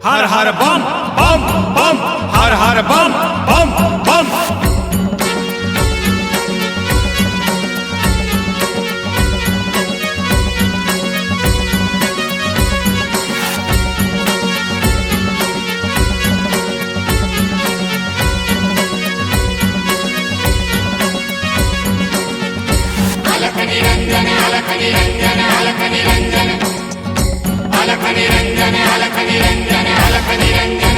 हर हर बम बम बम, हर हर बम बम बम। अलख निरंजन अलख निरंजन अलख निरंजन अलख निरंजन अलख निरंजन अलख निरंजन।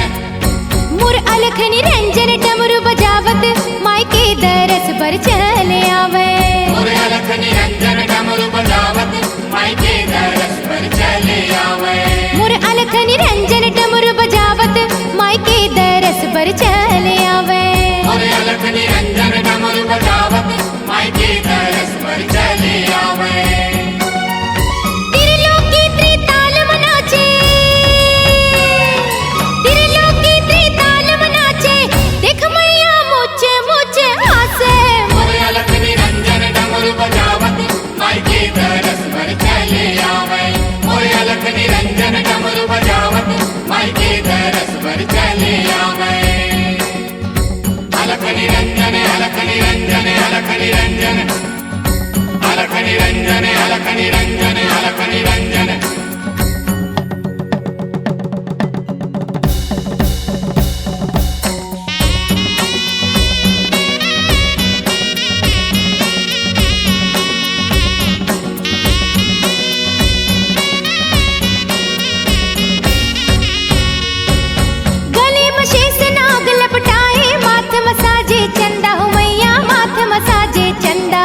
मुर अलख निरंजन डमरू बजावत मायके दरस पर चले आवे। मुर अलख निरंजन डमरू बजावत मायके दरस पर चले आवे। मुर अलख निरंजन डमरू बजावत मायके दरस पर चले आवे। मुर अलख निरंजन डमरू बजावत मायके दरस पर चले आवे। त्रिलोकी त्रिताल मनाचे, त्रिलोकी त्रिताल मनाचे, देख मैया मुझे मुझे हासे। मुर अलख निरंजन डमरू बजावत मायके दरस पर चले आवे। मुर अलख निरंजन डमरू बजावत मायके दरस पर चले आवे। अलख निरंजन अलख निरंजन अलख निरंजन अलख निरंजन अलख निरंजन अलख निरंजन। गले में शेष नाग लपटाए, माथ मसाजे चंदा हो मैया, माथ मसाजे चंदा।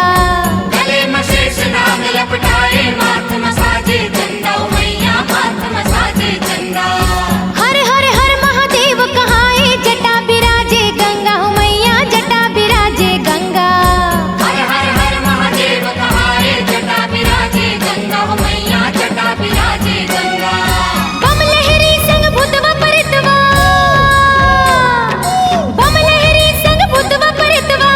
गले में शेष नाग लपटाए, माथ मसाजे चंदा ओ मैया, माथ मसाजे चंदा। हर हर हर महादेव कहाए, जटा बिराजे गंगा हो मैया, जटा बिराजे गंगा। हर हर हर महादेव कहाए, जटा बिराजे गंगा ओ मैया, जटा बिराजे गंगा। बम लहरी संग भूतवा परितवा, बम लहरी संग भूतवा परितवा,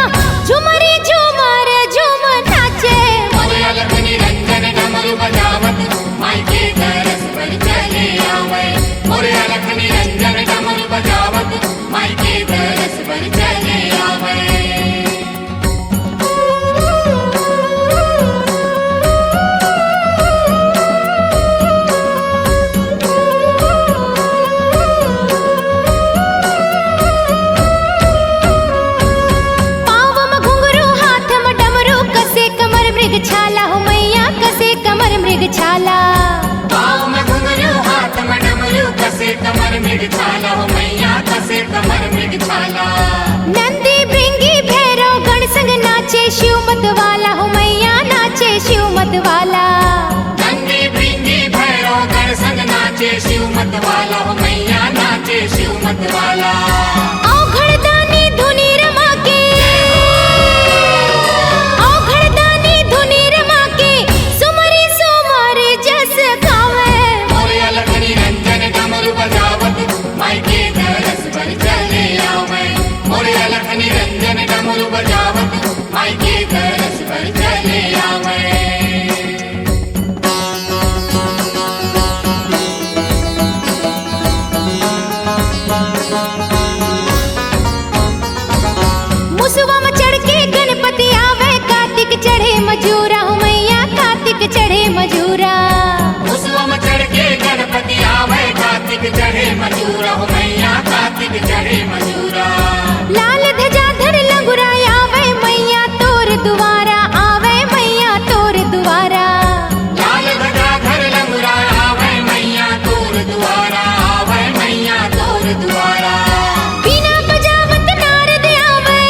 झुमरी झुमर झुम नाचे। मुर अलख निरंजन डमरू बजावत मायके दरस पर चले आवे। मुर अलख निरंजन डमरू बजावत मायके दरस पर चले आवे। पाँव में घुंघरू हाथ में डमरू, कसे कमर मृग छाला हो मैया, कसे कमर मृग छाला। पाँव में घुंघरू हाथ में डमरू, कसे कमर मृग छाला हो मैया, कसे कमर मृग छाला। नंदी भृंगी भैरव गण संग नाचे, शिव मत वाला हो मैया, नाचे शिव मत वाला। नंदी भृंगी भैरव गण संग नाचे, शिव मत वाला हो मैया, नाचे शिव मत वाला। औघड़दानी धुनी रमा के, औघड़दानी धुनी रमा के, सुमरी सुमरी जस गावे। मुर अलख निरंजन डमरू बजावत मायके दरस पर चले आवे। मुर अलख निरंजन डमरू बजावत मायके दरस पर चले आवे। मुसवा में चढ़ के गणपति आवे, कार्तिक चढ़े मजूरा हो मैया, कार्तिक चढ़े मजूरा। उसवा में चढ़ के गणपति आवे, कार्तिक चढ़े मजूरा हो मैया, कार्तिक चढ़े मजूरा। लाल ध्वजा धर लंगुरा आवे, मैया तोर दुआरा आवे, मैया तोर दुआरा। लाल ध्वजा धर लंगुरा आवे, मैया तोर दुआरा आवे, मैया तोर दुआरा। बिना बजावत नारद आवे,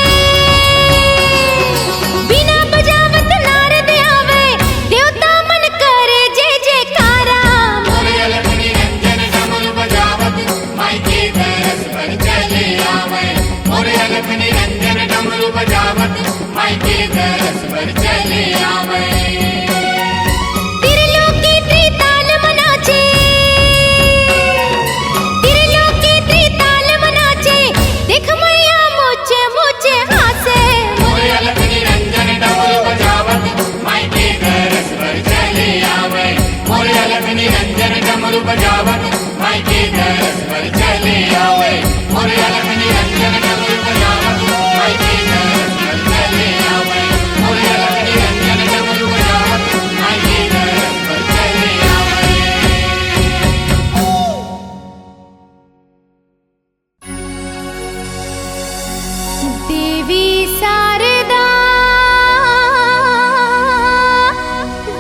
बिना बजावत नारद आवे, देवता मन करे जय जयकारा। मुर अलख निरंजन डमरू बजावत मायके दरस पर चले आवे। मुर अलख निरंजन डमरू बजावत मायके दरस पर चले आवे। त्रिलोकी त्रिताल मनाचे, त्रिलोकी त्रिताल मनाचे, देख मैया मुझे मुझे हासे। मुर अलख निरंजन डमरू बजावत मायके दरस पर चले आवे। मुर अलख निरंजन डमरू बजावत मायके दरस पर पर चले आवे मोरे अलख निरंजन डमरू बजावत माई के दरस पर चले आवे मोरे अलख निरंजन डमरू बजावत माई के दरस पर चले आवे। देवी शारदा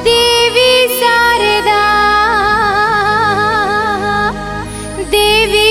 देवी शारदा देवी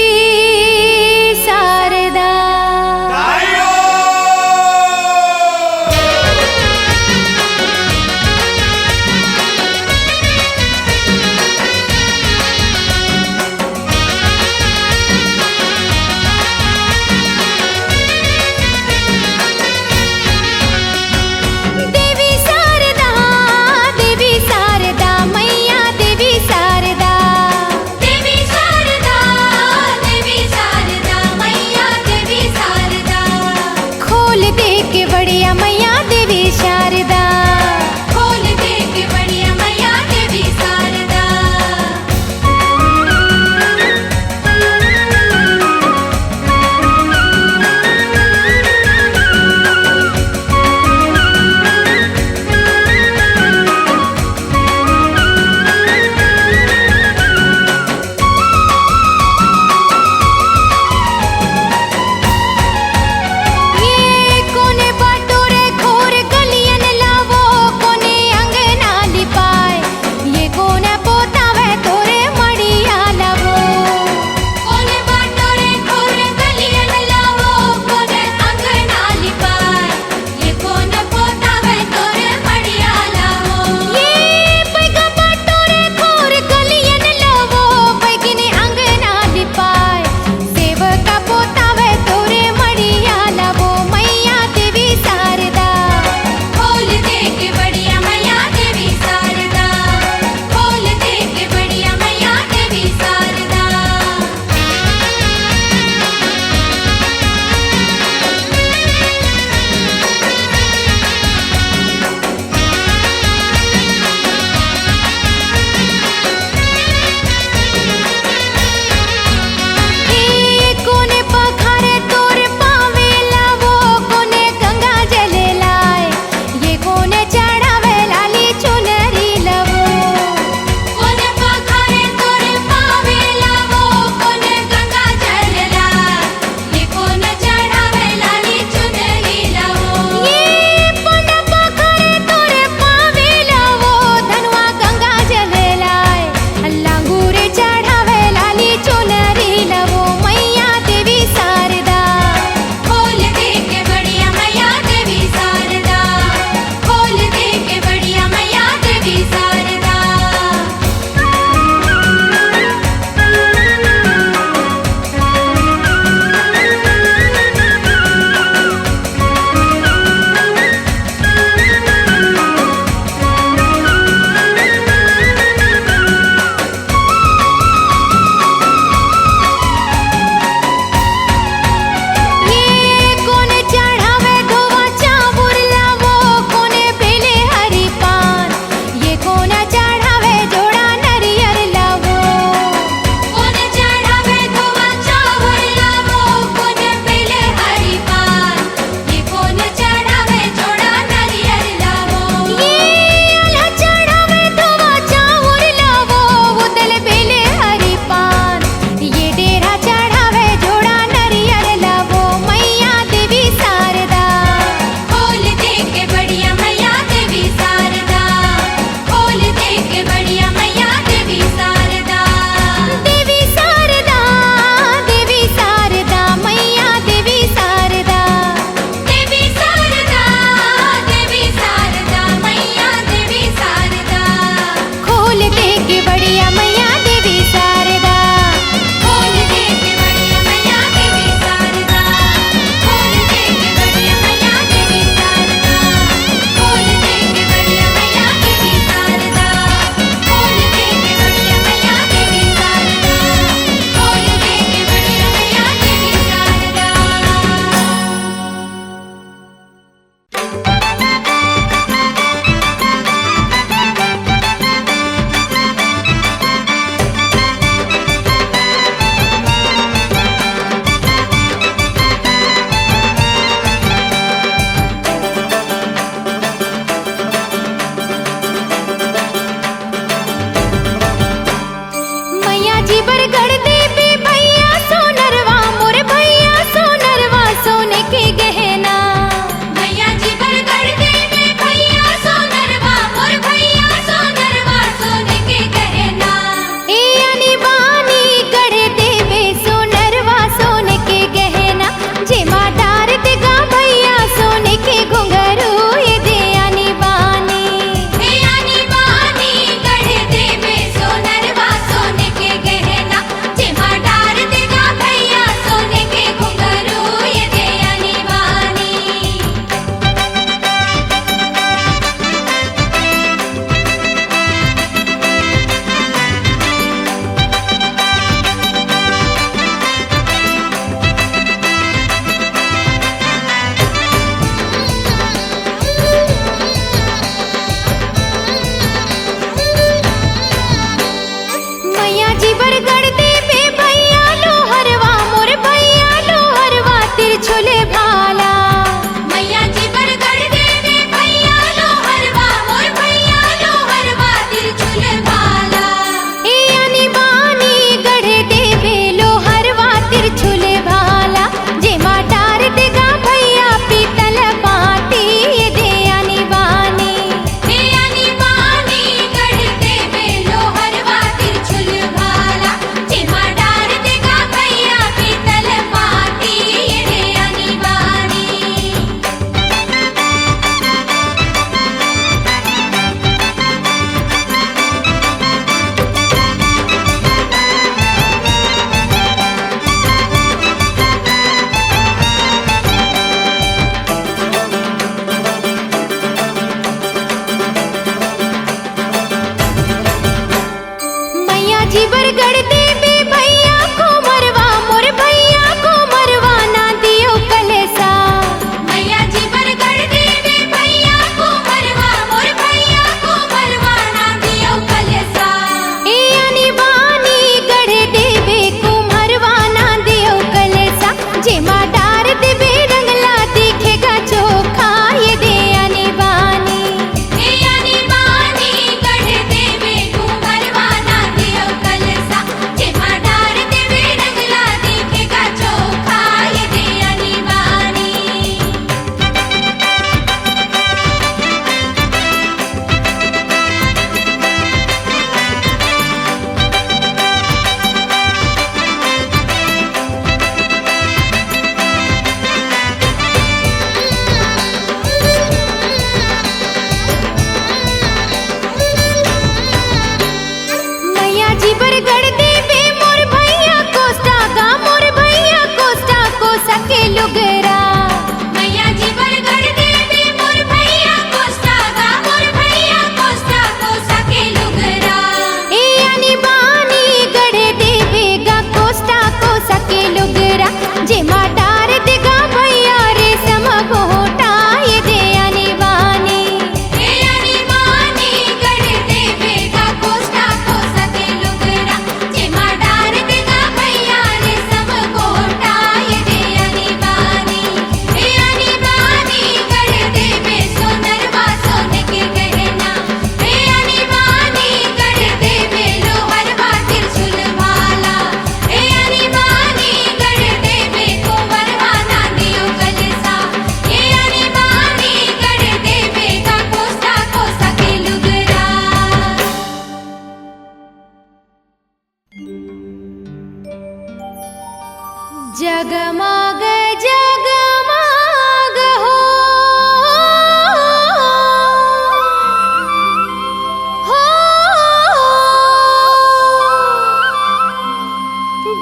जगमग जगमग हो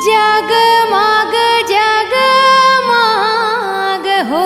जगमग जगमग हो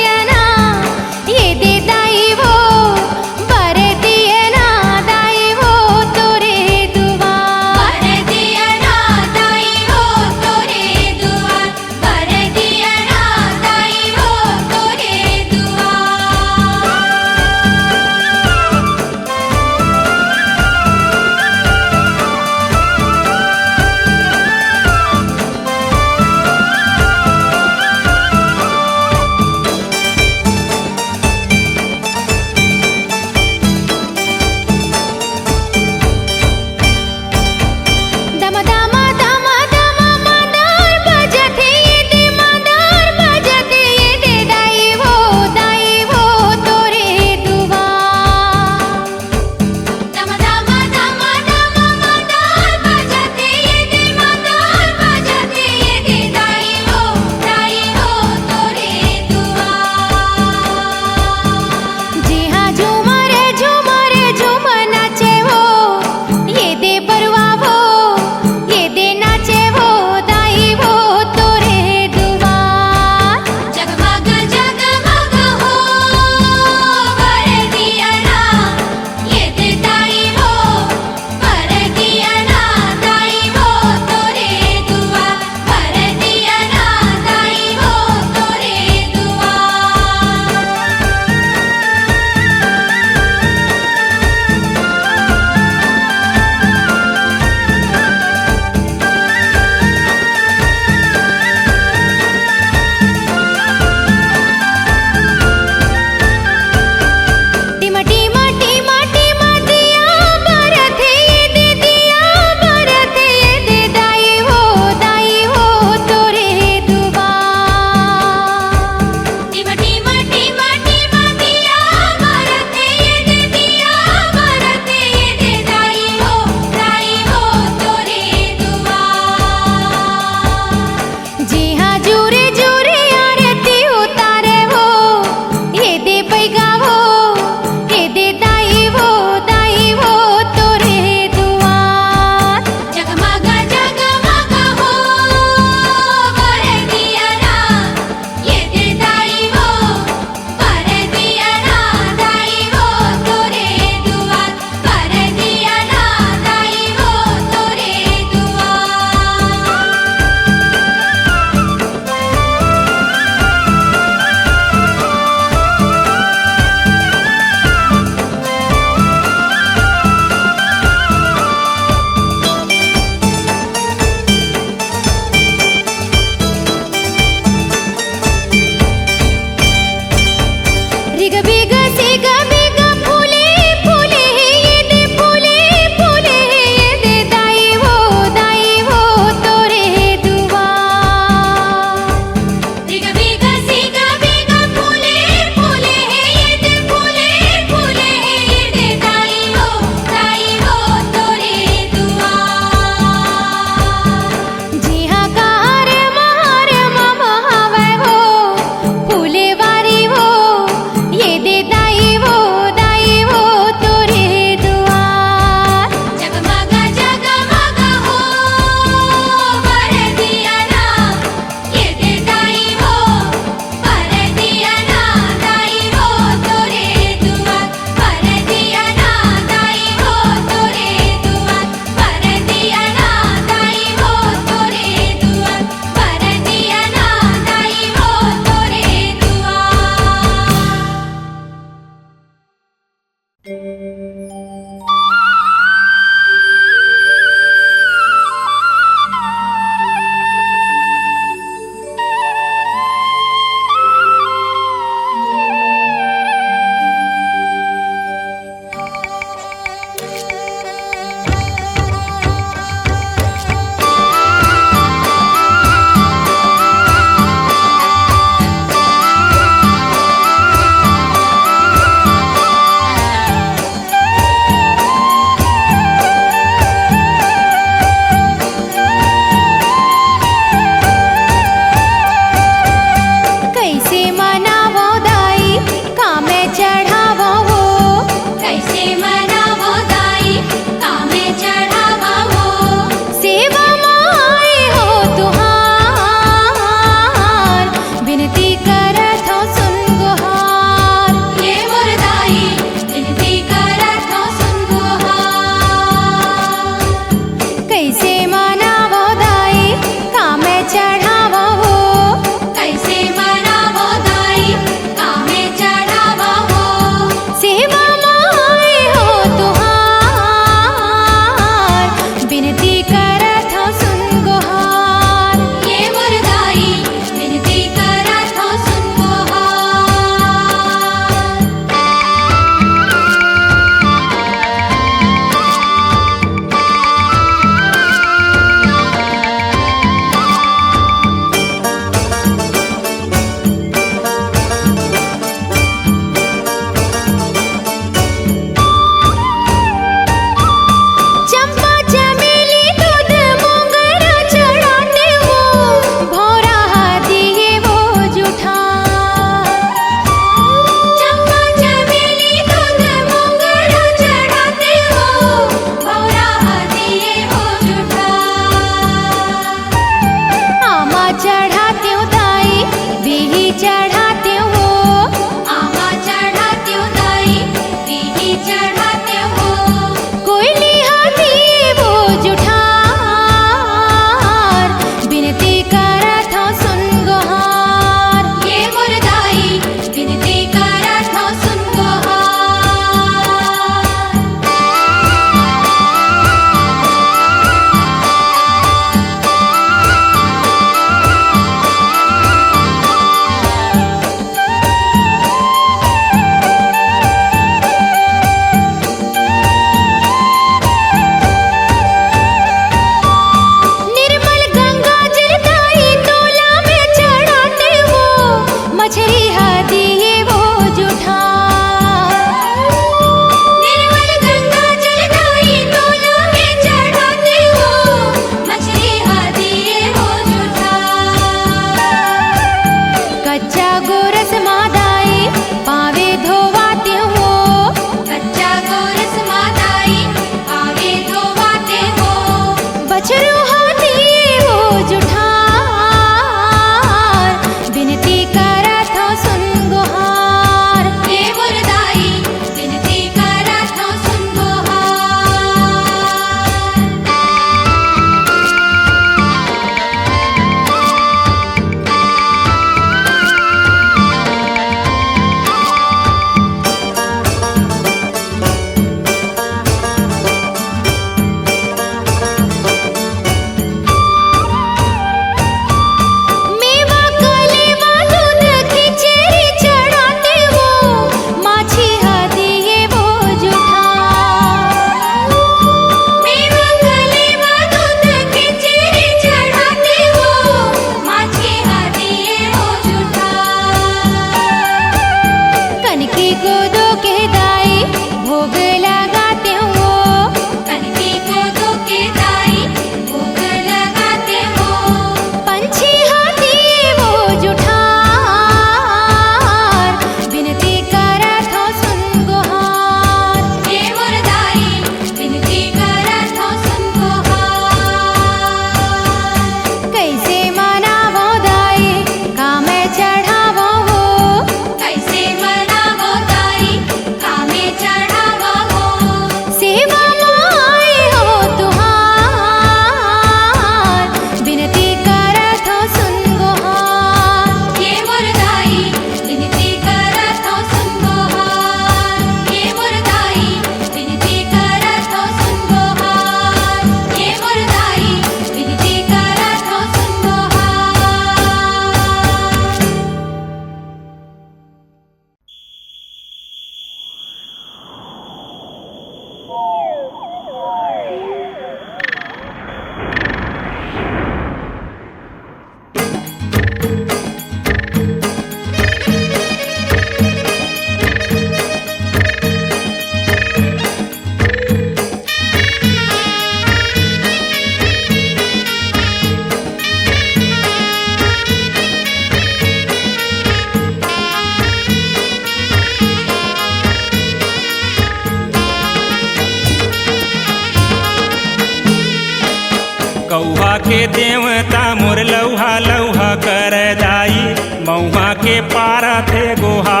गौहा के देवता मोर लौहा लौहा कर दाई मऊहा के पारा थे गोहा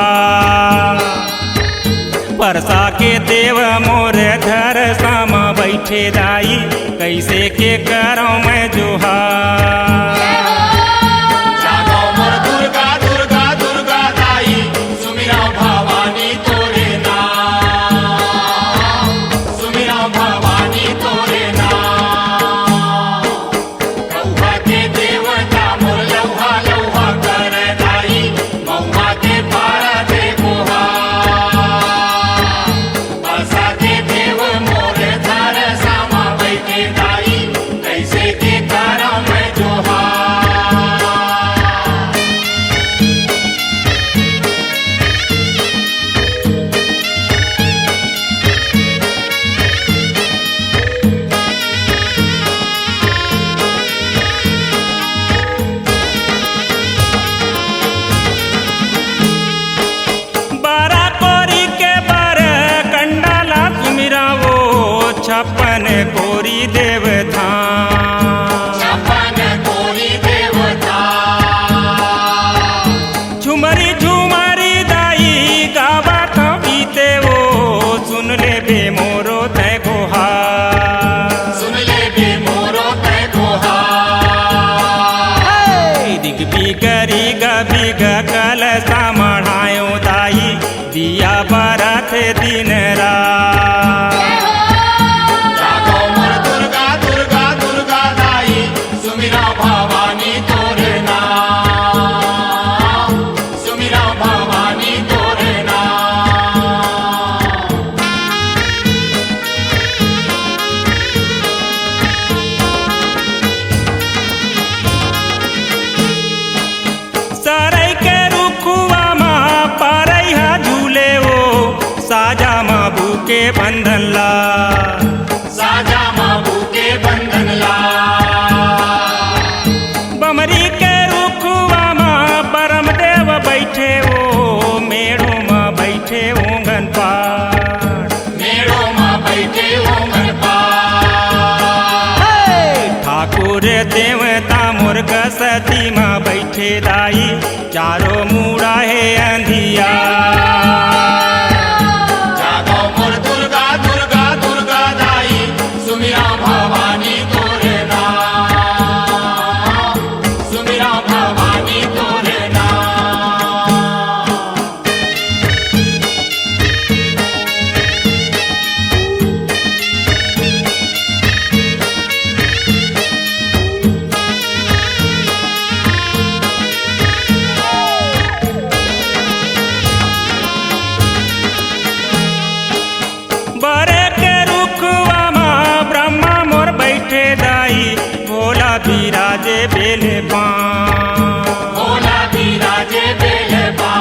परसा के देव मोर धर सामा बैठे दाई कैसे के करो मैं जोहा जागो मोर दुर्गा दुर्गा दुर्गा दाई सुमिरा भवानी तोरे नाम सुमिरा भवानी तोरे नाम गौहा के देवता मोर लौहा लौहा कर दाई मऊहा के पारा दे गोहा परसा के देव मोर धर सामा बैठे दाई कैसे के करा मैं जोहा बारा कोरी के बर कंडाला सुमिरा वो छप्पन कोरी देवता छप्पन कोरी देवता झुमरी झुमरी दाई गावा बीते वो सुन ले बे मोरो तय गोहा सुन ले बे मोरो तय गोहा दिग बिगरी बिग कल सामढ़ायो दाई दिया बरत दिन रात जागो मोर दुर्गा दुर्गा दुर्गा दाई सुमिरा भवानी तोरे नाम सुमिरा भवानी तोरे नाम सरई के रुखुआ माँ परई हा झूले वो साजा माँ भूके बंधन ला साजा माबू के बंधन ला बमरी के रुखुआ माँ परम देव बैठे वो मेड़ो माँ बैठे ओंगन पार मेड़ो माँ बैठे ओंगन पार ठाकुर देवता मुर्ग सती माँ बैठे दाई चारों मूड़ा है अंधिया जागो मोर दुर्गा दुर्गा दुर्गा दाई सुमिरा भवानी तोरे नाम सुमिरा भवानी तोरे नाम बरे के रुखवा माँ ब्रह्मा मोर बैठे दाई भोला बिराजे बेले पाँ भोला बिराजे बेलबा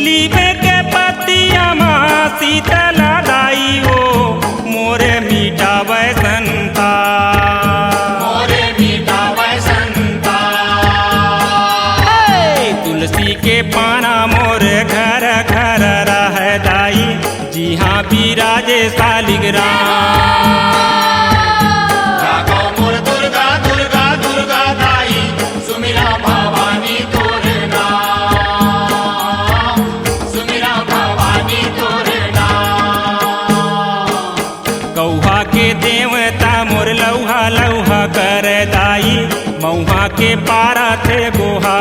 लीबे के पतिया माँ शीतला दाई वो मोरे मिटावे संता मोरे मीठा वसंता तुलसी के पाना मोर घर घर रह दाई जी हाँ बिराजे शालिग्राम जागो मोर दुर्गा दुर्गा दुर्गा दाई सुमिरा भवानी तोरे नाम सुमिरा भवानी तोरे नाम गौहा के देवता मोर लौहा लौहा कर दाई मऊहा के पारा थे गोहा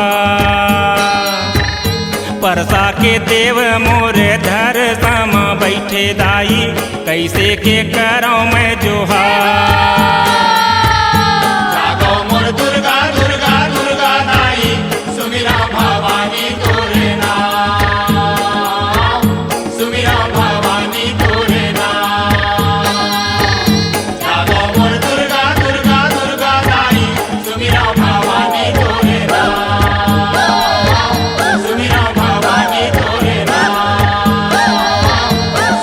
परसा के देव मोर धर सामा बैठे दाई कैसे के करो मैं जोहा जागो मोर दुर्गा दुर्गा दुर्गा दाई सुमिरा भवानी तोरे नाम सुमिरा भवानी तोरे नाम जागो मोर दुर्गा दुर्गा दुर्गा दाई सुमिरा भवानी तोरे नाम सुमिरा भवानी तोरे नाम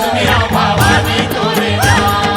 सुमिरा भवानी तोरे नाम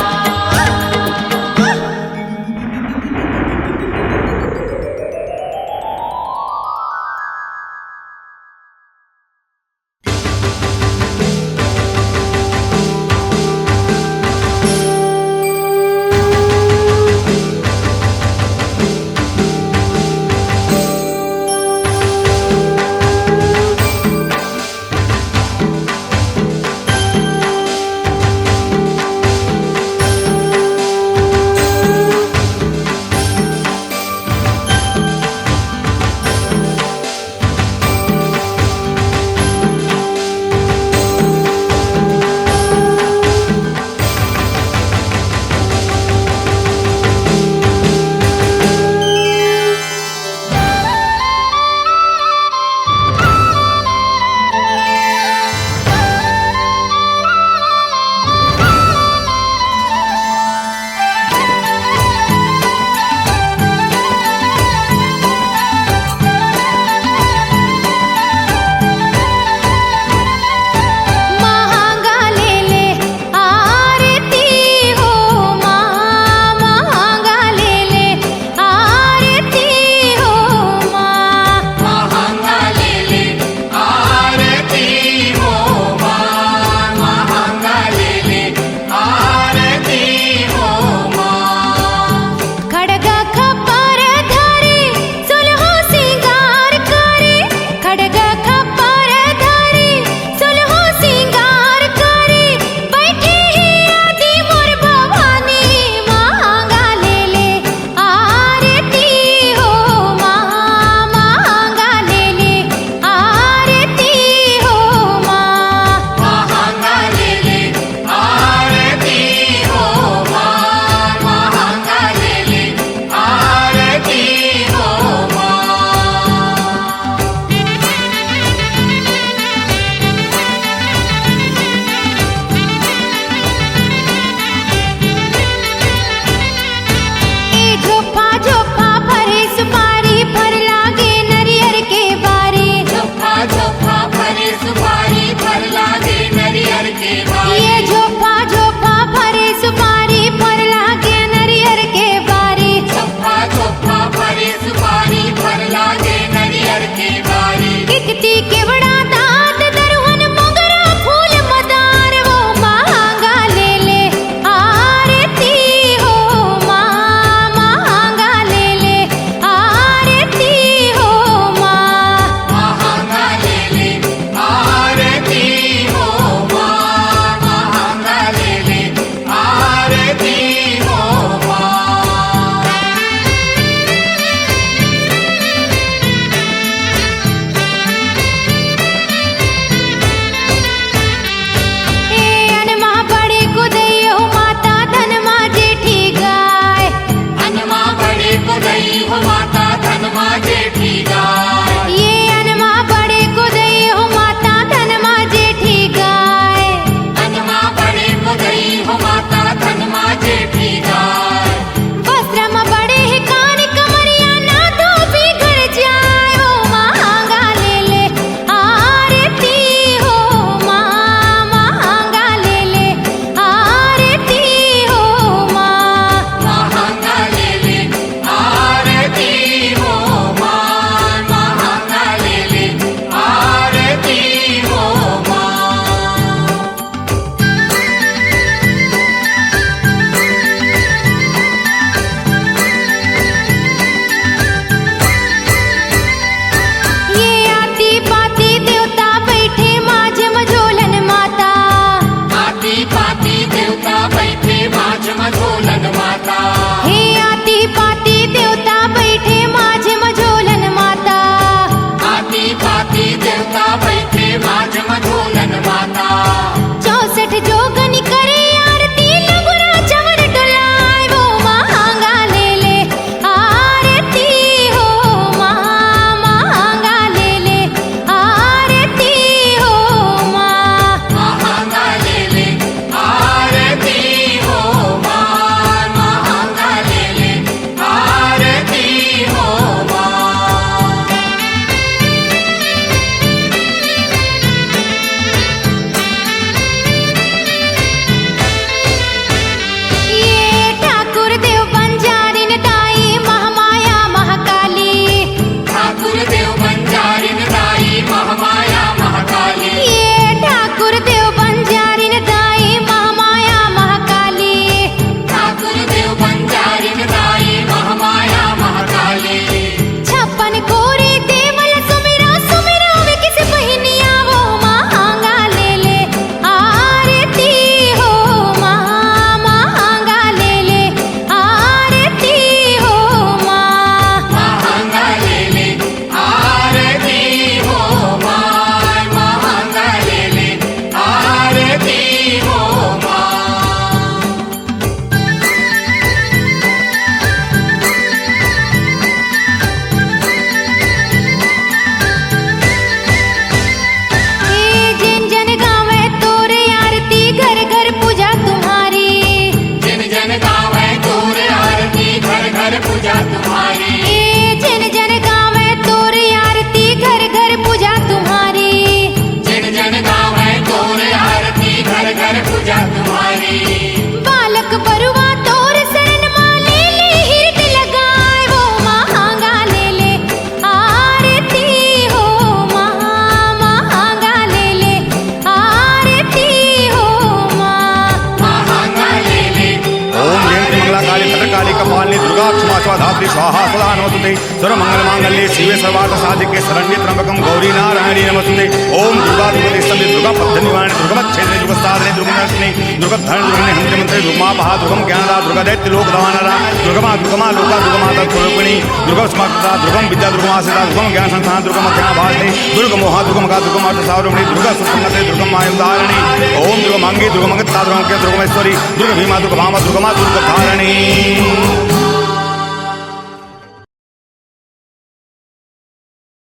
स्वाहा सदा नमस्ते सर्वमंगलमांगल्ये शिवे सर्वार्थ साधिके शरण्ये त्र्यंबकं गौरी नारायणी नमस्ते ओम दुर्गा दुर्गते स्तंभे दुर्गा पद्मनिवारणे दुर्गमच्छेदने दुर्गस्तादने दुर्गनाशिने दुर्गद्धरणे दुर्गने हंत्रे मंत्रे दुर्गमापहा दुर्गम ज्ञानदा दुर्गा दैत्य लोक दवानरा दुर्गमा दुर्गमा लोका दुर्गमाता स्वरूपिणी दुर्गम स्मक्ता दुर्गम विद्या दुर्गमासिता दुर्गम ज्ञान संस्थान दुर्गम अज्ञाभाषिणी दुर्गमोहा दुर्गमका दुर्गमार्थ सावरमणि दुर्गा सुसंगते दुर्गम मायुधारिणी ओम दुर्गमांगे दुर्गमंगता दुर्गमके दुर्गमेश्वरी दुर्ग भीमा दुर्गभामा दुर्गमा दुर्गधारिणी